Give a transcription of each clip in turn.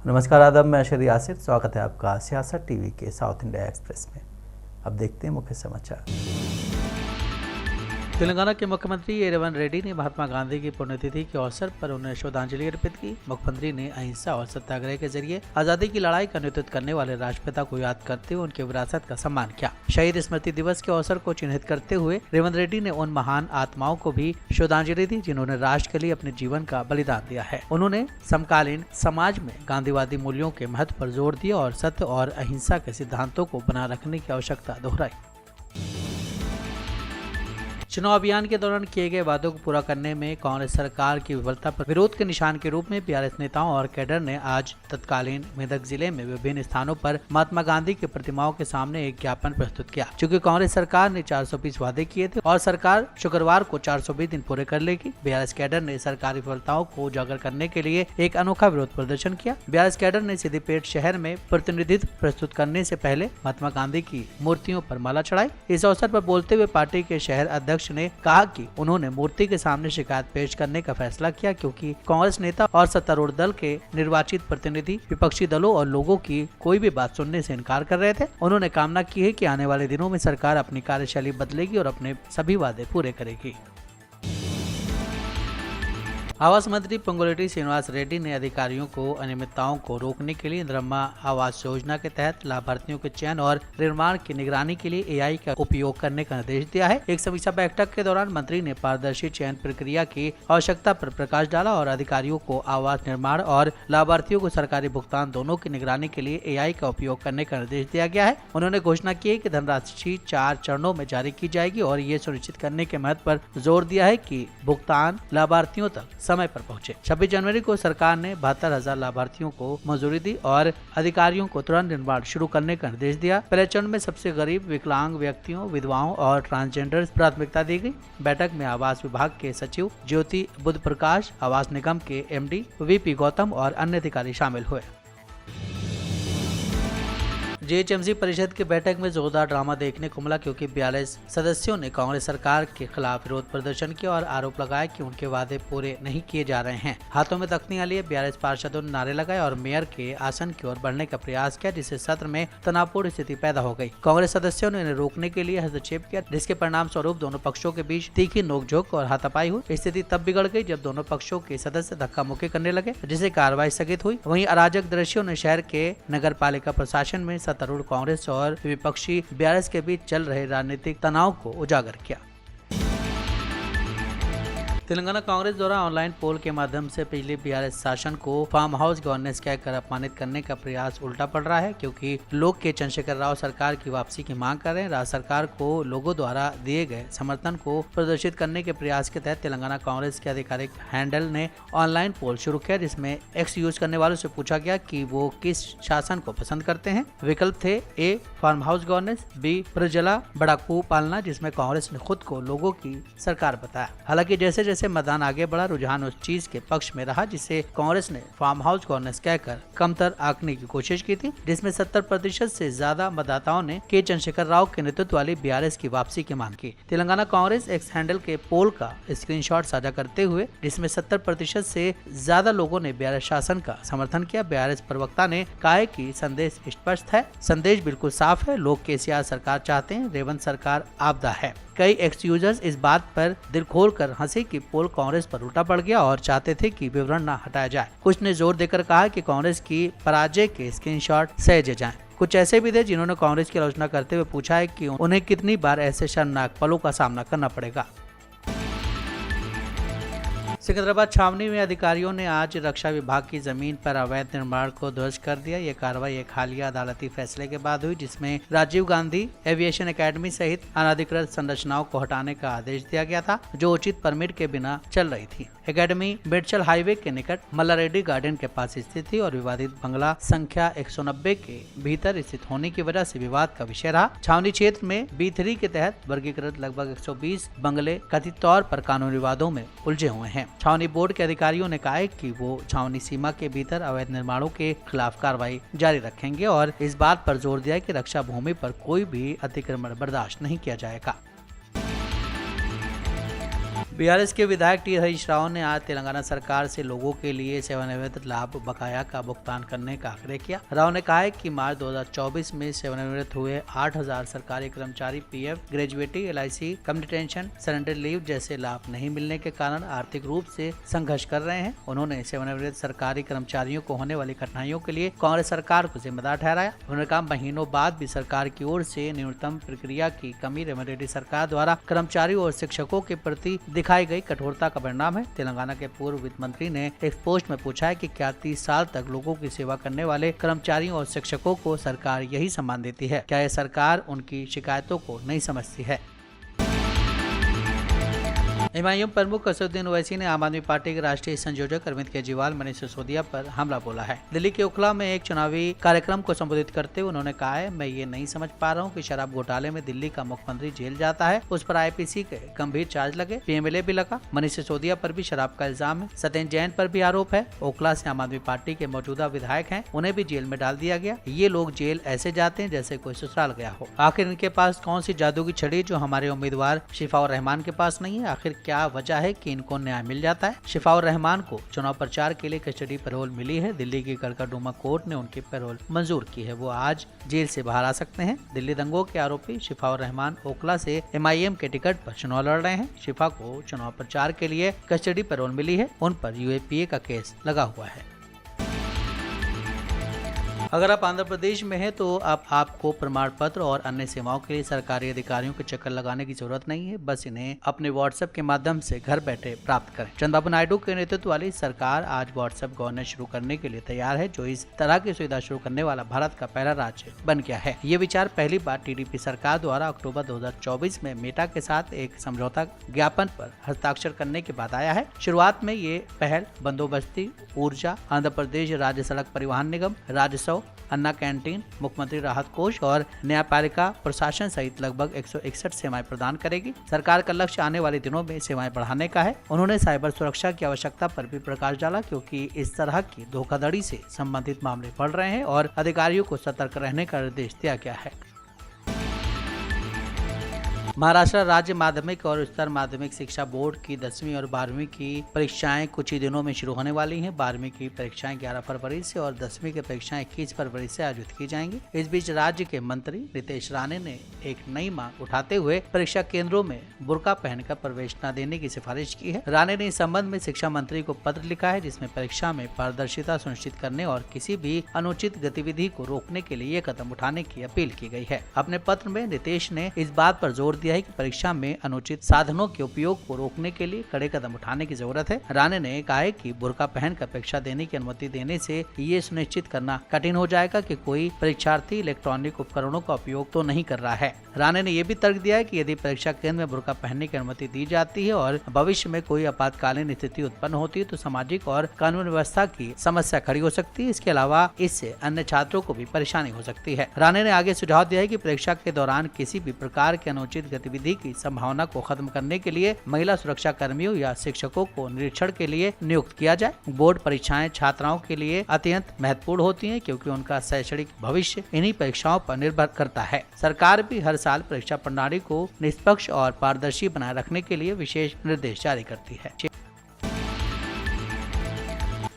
नमस्कार, आदाब। मैं अशर यासिर। स्वागत है आपका सियासत टीवी के साउथ इंडिया एक्सप्रेस में। अब देखते हैं मुख्य समाचार। तेलंगाना के मुख्यमंत्री रेवंत रेड्डी ने महात्मा गांधी की पुण्यतिथि के अवसर पर उन्हें श्रद्धांजलि अर्पित की। मुख्यमंत्री ने अहिंसा और सत्याग्रह के जरिए आजादी की लड़ाई का नेतृत्व करने वाले राष्ट्रपिता को याद करते हुए उनकी विरासत का सम्मान किया। शहीद स्मृति दिवस के अवसर को चिन्हित करते हुए रेवंत रेड्डी ने उन महान आत्माओं को भी श्रद्धांजलि दी जिन्होंने राष्ट्र के लिए अपने जीवन का बलिदान दिया है। उन्होंने समकालीन समाज में गांधीवादी मूल्यों के महत्व पर जोर दिया और सत्य और अहिंसा के सिद्धांतों को बनाए रखने की आवश्यकता दोहराई। चुनाव अभियान के दौरान किए गए वादों को पूरा करने में कांग्रेस सरकार की विफलता पर विरोध के निशान के रूप में बीआरएस नेताओं और कैडर ने आज तत्कालीन मेदक जिले में विभिन्न स्थानों पर महात्मा गांधी की प्रतिमाओं के सामने एक ज्ञापन प्रस्तुत किया। चूँकि कांग्रेस सरकार ने 420 वादे किए थे और सरकार शुक्रवार को 420 दिन पूरे कर लेगी, बीआरएस कैडर ने सरकारी विफलताओं को उजागर करने के लिए एक अनोखा विरोध प्रदर्शन किया। बीआरएस कैडर ने सिद्दीपेट शहर में प्रतिनिधित्व प्रस्तुत करने से पहले महात्मा गांधी की मूर्तियों पर माला चढ़ाई। इस अवसर पर बोलते हुए पार्टी के शहर अध्यक्ष ने कहा कि उन्होंने मूर्ति के सामने शिकायत पेश करने का फैसला किया क्योंकि कांग्रेस नेता और सत्तारूढ़ दल के निर्वाचित प्रतिनिधि विपक्षी दलों और लोगों की कोई भी बात सुनने से इनकार कर रहे थे। उन्होंने कामना की है कि आने वाले दिनों में सरकार अपनी कार्यशैली बदलेगी और अपने सभी वादे पूरे करेगी। आवास मंत्री पोंगुलेटी श्रीनिवास रेड्डी ने अधिकारियों को अनियमितताओं को रोकने के लिए इंदिरा आवास योजना के तहत लाभार्थियों के चयन और निर्माण की निगरानी के लिए एआई का उपयोग करने का निर्देश दिया है। एक समीक्षा बैठक के दौरान मंत्री ने पारदर्शी चयन प्रक्रिया की आवश्यकता पर प्रकाश डाला और अधिकारियों को आवास निर्माण और लाभार्थियों को सरकारी भुगतान दोनों की निगरानी के लिए एआई का उपयोग करने का निर्देश दिया गया है। उन्होंने घोषणा की है कि धनराशि 4 चरणों में जारी की जाएगी और ये सुनिश्चित करने के महत्व पर जोर दिया है कि भुगतान लाभार्थियों तक समय पर पहुंचे। 26 जनवरी को सरकार ने 72,000 लाभार्थियों को मंजूरी दी और अधिकारियों को तुरंत निर्माण शुरू करने का निर्देश दिया। पहले चरण में सबसे गरीब, विकलांग व्यक्तियों, विधवाओं और ट्रांसजेंडर प्राथमिकता दी गई। बैठक में आवास विभाग के सचिव ज्योति बुद्ध प्रकाश, आवास निगम के एमडी वीपी गौतम और अन्य अधिकारी शामिल हुए। जीएचएमसी परिषद की बैठक में जोरदार ड्रामा देखने को मिला क्योंकि 42 सदस्यों ने कांग्रेस सरकार के खिलाफ विरोध प्रदर्शन किया और आरोप लगाया कि उनके वादे पूरे नहीं किए जा रहे हैं। हाथों में तख्तियां लिए 42 पार्षदों ने नारे लगाए और मेयर के आसन की ओर बढ़ने का प्रयास किया, जिससे सत्र में तनावपूर्ण स्थिति पैदा हो गई। कांग्रेस सदस्यों ने इन्हें रोकने के लिए हस्तक्षेप किया, जिसके परिणाम स्वरूप दोनों पक्षों के बीच तीखी नोकझोंक और हाथापाई हुई। स्थिति तब बिगड़ गई जब दोनों पक्षों के सदस्य धक्का मुक्की करने लगे, जिससे कार्रवाई स्थगित हुई। वहीं अराजक दृश्यों ने शहर के नगर पालिका प्रशासन में सत्तारूढ़ कांग्रेस और विपक्षी बीआरएस के बीच चल रहे राजनीतिक तनाव को उजागर किया। तेलंगाना कांग्रेस द्वारा ऑनलाइन पोल के माध्यम से पिछले बीआरएस शासन को फार्म हाउस गवर्नेंस कहकर अपमानित करने का प्रयास उल्टा पड़ रहा है क्योंकि लोग के चंद्रशेखर राव सरकार की वापसी की मांग कर रहे हैं। राज्य सरकार को लोगों द्वारा दिए गए समर्थन को प्रदर्शित करने के प्रयास के तहत तेलंगाना कांग्रेस के आधिकारिक हैंडल ने ऑनलाइन पोल शुरू किया, जिसमें एक्स यूज करने वालों से पूछा गया कि वो किस शासन को पसंद करते हैं। विकल्प थे ए फार्म हाउस गवर्नेंस, बी प्रजला बड़ाकू पालना, जिसमें कांग्रेस ने खुद को लोगों की सरकार बताया। हालांकि जैसे जैसे मतदान आगे बढ़ा, रुझान उस चीज के पक्ष में रहा जिसे कांग्रेस ने फार्म हाउस गवर्नेंस कहकर कमतर आंकने की कोशिश की थी, जिसमें 70% से ज्यादा मतदाताओं ने के चंद्रशेखर राव के नेतृत्व वाली बीआरएस की वापसी की मांग की। तेलंगाना कांग्रेस एक्स हैंडल के पोल का स्क्रीनशॉट साझा करते हुए, जिसमें 70% से ज्यादा लोगों ने बीआरएस शासन का समर्थन किया। बीआरएस प्रवक्ता ने कहा है कि संदेश स्पष्ट है, संदेश बिल्कुल साफ है, लोग केसीआर सरकार चाहते हैं, रेवंत सरकार आपदा है। कई एक्स यूजर्स इस बात पर दिल खोल कर हंसे कि पोल कांग्रेस पर उल्टा पड़ गया और चाहते थे कि विवरण न हटाया जाए। कुछ ने जोर देकर कहा कि कांग्रेस की पराजय के स्क्रीनशॉट सहेजे जाएं। कुछ ऐसे भी थे जिन्होंने कांग्रेस की आलोचना करते हुए पूछा है कि उन्हें कितनी बार ऐसे शर्मनाक पलों का सामना करना पड़ेगा। सिकंदराबाद छावनी में अधिकारियों ने आज रक्षा विभाग की जमीन पर अवैध निर्माण को ध्वस्त कर दिया। ये कार्रवाई एक हालिया अदालती फैसले के बाद हुई, जिसमें राजीव गांधी एविएशन एकेडमी सहित अनधिकृत संरचनाओं को हटाने का आदेश दिया गया था, जो उचित परमिट के बिना चल रही थी। एकेडमी बेडचल हाईवे के निकट मल्लारेड्डी गार्डन के पास स्थित थी और विवादित बंगला संख्या 190 के भीतर स्थित होने की वजह से विवाद का विषय रहा। छावनी क्षेत्र में B3 के तहत वर्गीकृत लगभग 120 बंगले कथित तौर पर कानूनी विवादों में उलझे हुए हैं। छावनी बोर्ड के अधिकारियों ने कहा है कि वो छावनी सीमा के भीतर अवैध निर्माणों के खिलाफ कार्रवाई जारी रखेंगे और इस बात पर जोर दिया कि रक्षा भूमि पर कोई भी अतिक्रमण बर्दाश्त नहीं किया जाएगा। बीआरएस के विधायक टी हरीश राव ने आज तेलंगाना सरकार से लोगों के लिए सेवानिवृत्त लाभ बकाया का भुगतान करने का आग्रह किया। राव ने कहा है कि मार्च 2024 में सेवानिवृत्त हुए 8,000 सरकारी कर्मचारी PF, gratuity, LIC, community pension, surrender leave जैसे लाभ नहीं मिलने के कारण आर्थिक रूप से संघर्ष कर रहे हैं। उन्होंने सेवानिवृत्त सरकारी कर्मचारियों को होने वाली कठिनाइयों के लिए कांग्रेस सरकार को जिम्मेदार ठहराया। उन्होंने कहा महीनों बाद भी सरकार की ओर से न्यूनतम प्रक्रिया की कमी रेवंत रेड्डी सरकार द्वारा कर्मचारियों और शिक्षकों के प्रति दिखाई गई कठोरता का परिणाम है। तेलंगाना के पूर्व वित्त मंत्री ने एक पोस्ट में पूछा है कि क्या 30 साल तक लोगों की सेवा करने वाले कर्मचारियों और शिक्षकों को सरकार यही सम्मान देती है? क्या यह सरकार उनकी शिकायतों को नहीं समझती है? एमआईएम प्रमुख असदुद्दीन ओवैसी ने आम आदमी पार्टी के राष्ट्रीय संयोजक अरविंद केजरीवाल, मनीष सिसोदिया पर हमला बोला है। दिल्ली के ओखला में एक चुनावी कार्यक्रम को संबोधित करते हुए उन्होंने कहा है, मैं ये नहीं समझ पा रहा हूँ कि शराब घोटाले में दिल्ली का मुख्यमंत्री जेल जाता है, उस पर आईपीसी के गंभीर चार्ज लगे, पीएमएलए भी लगा। मनीष सिसोदिया पर भी शराब का इल्जाम है। सत्येंद्र जैन पर भी आरोप है। ओखला से आम आदमी पार्टी के मौजूदा विधायक हैं, उन्हें भी जेल में डाल दिया गया। ये लोग जेल ऐसे जाते हैं जैसे कोई ससुराल गया हो। आखिर इनके पास कौन सी जादू की छड़ी जो हमारे उम्मीदवार शिफाउर रहमान के पास नहीं है? आखिर क्या वजह है कि इनको न्याय मिल जाता है? शिफाउर रहमान को चुनाव प्रचार के लिए कस्टडी पैरोल मिली है। दिल्ली की कड़कड़डूमा कोर्ट ने उनकी पैरोल मंजूर की है। वो आज जेल से बाहर आ सकते हैं। दिल्ली दंगों के आरोपी शिफाउर रहमान ओखला से एमआईएम के टिकट पर चुनाव लड़ रहे हैं। शिफा को चुनाव प्रचार के लिए कस्टडी पैरोल मिली है। उन पर यूएपीए का केस लगा हुआ है। अगर आप आंध्र प्रदेश में हैं तो अब आपको प्रमाण पत्र और अन्य सेवाओं के लिए सरकारी अधिकारियों के चक्कर लगाने की जरूरत नहीं है। बस इन्हें अपने व्हाट्सएप के माध्यम से घर बैठे प्राप्त करें। चंद्रबाबू नायडू के नेतृत्व वाली सरकार आज व्हाट्सएप गवर्नेंस शुरू करने के लिए तैयार है, जो इस तरह की सुविधा शुरू करने वाला भारत का पहला राज्य बन गया है। ये विचार पहली बार टीडीपी सरकार द्वारा अक्टूबर 2024 में मेटा के साथ एक समझौता ज्ञापन पर हस्ताक्षर करने के बाद आया है। शुरुआत में ये पहल बंदोबस्ती, ऊर्जा, आंध्र प्रदेश राज्य सड़क परिवहन निगम, राजस्व, अन्ना कैंटीन, मुख्यमंत्री राहत कोष और न्यायपालिका प्रशासन सहित लगभग 161 सेवाएं प्रदान करेगी। सरकार का लक्ष्य आने वाले दिनों में सेवाएं बढ़ाने का है। उन्होंने साइबर सुरक्षा की आवश्यकता पर भी प्रकाश डाला, क्योंकि इस तरह की धोखाधड़ी से संबंधित मामले बढ़ रहे हैं और अधिकारियों को सतर्क रहने का निर्देश दिया गया है। महाराष्ट्र राज्य माध्यमिक और उच्चतर माध्यमिक शिक्षा बोर्ड की 10वीं और 12वीं की परीक्षाएं कुछ ही दिनों में शुरू होने वाली हैं। 12वीं की परीक्षाएं 11 फरवरी से और 10वीं की परीक्षाएं 21 फरवरी से आयोजित की जाएंगी। इस बीच राज्य के मंत्री नितेश राणे ने एक नई मांग उठाते हुए परीक्षा केंद्रों में बुर्का पहनकर प्रवेश न देने की सिफारिश की है। राणे ने इस संबंध में शिक्षा मंत्री को पत्र लिखा है, जिसमें परीक्षा में पारदर्शिता सुनिश्चित करने और किसी भी अनुचित गतिविधि को रोकने के लिए कदम उठाने की अपील की गई है। अपने पत्र में नितेश ने इस बात पर जोर दिया है कि परीक्षा में अनुचित साधनों के उपयोग को रोकने के लिए कड़े कदम उठाने की जरूरत है। राणे ने कहा है कि बुर्का पहनकर परीक्षा देने की अनुमति देने से ये सुनिश्चित करना कठिन हो जाएगा कि कोई परीक्षार्थी इलेक्ट्रॉनिक उपकरणों का उपयोग तो नहीं कर रहा है। राणे ने यह भी तर्क दिया है कि यदि परीक्षा केंद्र में बुर्का पहनने की अनुमति दी जाती है और भविष्य में कोई आपातकालीन स्थिति उत्पन्न होती है तो सामाजिक और कानून व्यवस्था की समस्या खड़ी हो सकती है। इसके अलावा इससे अन्य छात्रों को भी परेशानी हो सकती है। राणे ने आगे सुझाव दिया है कि परीक्षा के दौरान किसी भी प्रकार की अनुचित गतिविधि की संभावना को खत्म करने के लिए महिला सुरक्षा कर्मियों या शिक्षकों को निरीक्षण के लिए नियुक्त किया जाए। बोर्ड परीक्षाएं छात्राओं के लिए अत्यंत महत्वपूर्ण होती हैं, क्योंकि उनका शैक्षणिक भविष्य इन्हीं परीक्षाओं पर निर्भर करता है। सरकार भी हर साल परीक्षा प्रणाली को निष्पक्ष और पारदर्शी बनाए रखने के लिए विशेष निर्देश जारी करती है।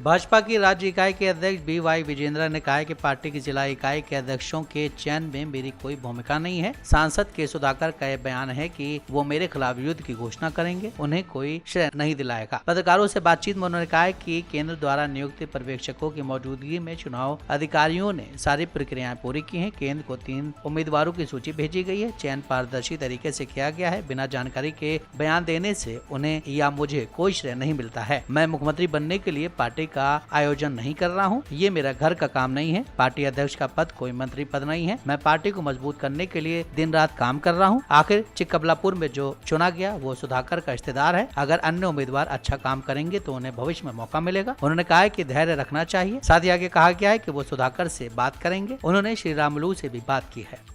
भाजपा की राज्य इकाई के अध्यक्ष BY विजेंद्र ने कहा है कि पार्टी की जिला इकाई के अध्यक्षों के चयन में मेरी कोई भूमिका नहीं है। सांसद के सुधाकर का यह बयान है कि वो मेरे खिलाफ युद्ध की घोषणा करेंगे, उन्हें कोई श्रेय नहीं दिलाएगा। पत्रकारों से बातचीत में उन्होंने कहा है कि केंद्र द्वारा नियुक्त पर्यवेक्षकों की मौजूदगी में चुनाव अधिकारियों ने सारी प्रक्रियाएं पूरी की है। केंद्र को 3 उम्मीदवारों की सूची भेजी गई है। चयन पारदर्शी तरीके से किया गया है। बिना जानकारी के बयान देने से उन्हें या मुझे कोई श्रेय नहीं मिलता है। मैं मुख्यमंत्री बनने के लिए पार्टी का आयोजन नहीं कर रहा हूँ। ये मेरा घर का काम नहीं है। पार्टी अध्यक्ष का पद कोई मंत्री पद नहीं है। मैं पार्टी को मजबूत करने के लिए दिन रात काम कर रहा हूँ। आखिर चिक्कबल्लापुर में जो चुना गया वो सुधाकर का रिश्तेदार है। अगर अन्य उम्मीदवार अच्छा काम करेंगे तो उन्हें भविष्य में मौका मिलेगा। उन्होंने कहा है कि धैर्य रखना चाहिए। साथ ही आगे कहा गया है कि वो सुधाकर से बात करेंगे। उन्होंने श्री रामुलु से भी बात की है।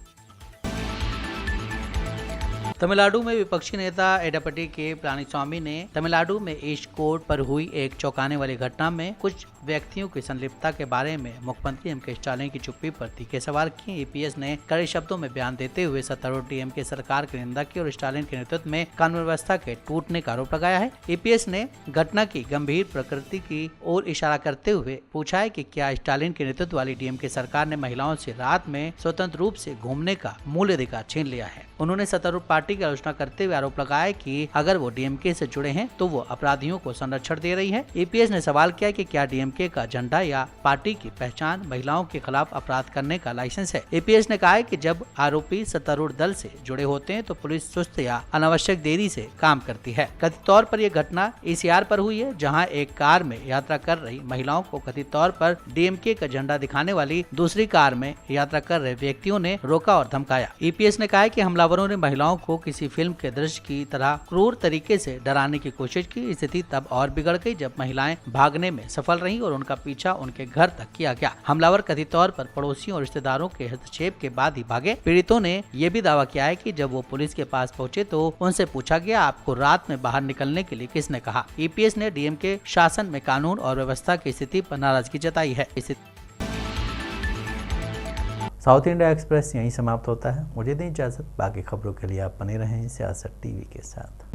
तमिलनाडु में विपक्षी नेता एडप्पाडी के पलानीस्वामी ने तमिलनाडु में ईस्ट कोर्ट पर हुई एक चौंकाने वाली घटना में कुछ व्यक्तियों की संलिप्तता के बारे में मुख्यमंत्री एम के स्टालिन की चुप्पी पर तीखे सवाल किए। ईपीएस ने कड़े शब्दों में बयान देते हुए सत्तारूढ़ डीएमके सरकार की निंदा की और स्टालिन के नेतृत्व में कानून व्यवस्था के टूटने का आरोप लगाया है। ईपीएस ने घटना की गंभीर प्रकृति की ओर इशारा करते हुए पूछा है कि क्या स्टालिन के नेतृत्व वाली डीएमके सरकार ने महिलाओं से रात में स्वतंत्र रूप से घूमने का मूल अधिकार छीन लिया है। उन्होंने सत्तारूढ़ पार्टी की आलोचना करते हुए आरोप लगाया कि अगर वो डीएमके से जुड़े हैं तो वो अपराधियों को संरक्षण दे रही है। ईपीएस ने सवाल किया कि क्या डीएमके का झंडा या पार्टी की पहचान महिलाओं के खिलाफ अपराध करने का लाइसेंस है। ईपीएस ने कहा है कि जब आरोपी सत्तारूढ़ दल से जुड़े होते हैं तो पुलिस सुस्त या अनावश्यक देरी से काम करती है। कथित तौर पर यह घटना ईसीआर पर हुई है, जहां एक कार में यात्रा कर रही महिलाओं को कथित तौर पर डीएमके का झंडा दिखाने वाली दूसरी कार में यात्रा कर रहे व्यक्तियों ने रोका और धमकाया। ईपीएस ने कहा है कि हमलावरों ने महिलाओं को किसी फिल्म के दृश्य की तरह क्रूर तरीके से डराने की कोशिश की। स्थिति तब और बिगड़ गई जब महिलाएं भागने में सफल रहीं और उनका पीछा उनके घर तक किया गया। हमलावर कथित तौर पर पड़ोसियों और रिश्तेदारों के हस्तक्षेप के बाद ही भागे। पीड़ितों ने यह भी दावा किया है कि जब वो पुलिस के पास पहुंचे तो उनसे पूछा गया, आपको रात में बाहर निकलने के लिए किसने कहा। ईपीएस ने डीएमके शासन में कानून और व्यवस्था की स्थिति पर नाराजगी जताई है। साउथ इंडिया एक्सप्रेस यहीं समाप्त होता है। मुझे दें इजाजत। बाकी खबरों के लिए आप बने रहें सियासत टीवी के साथ।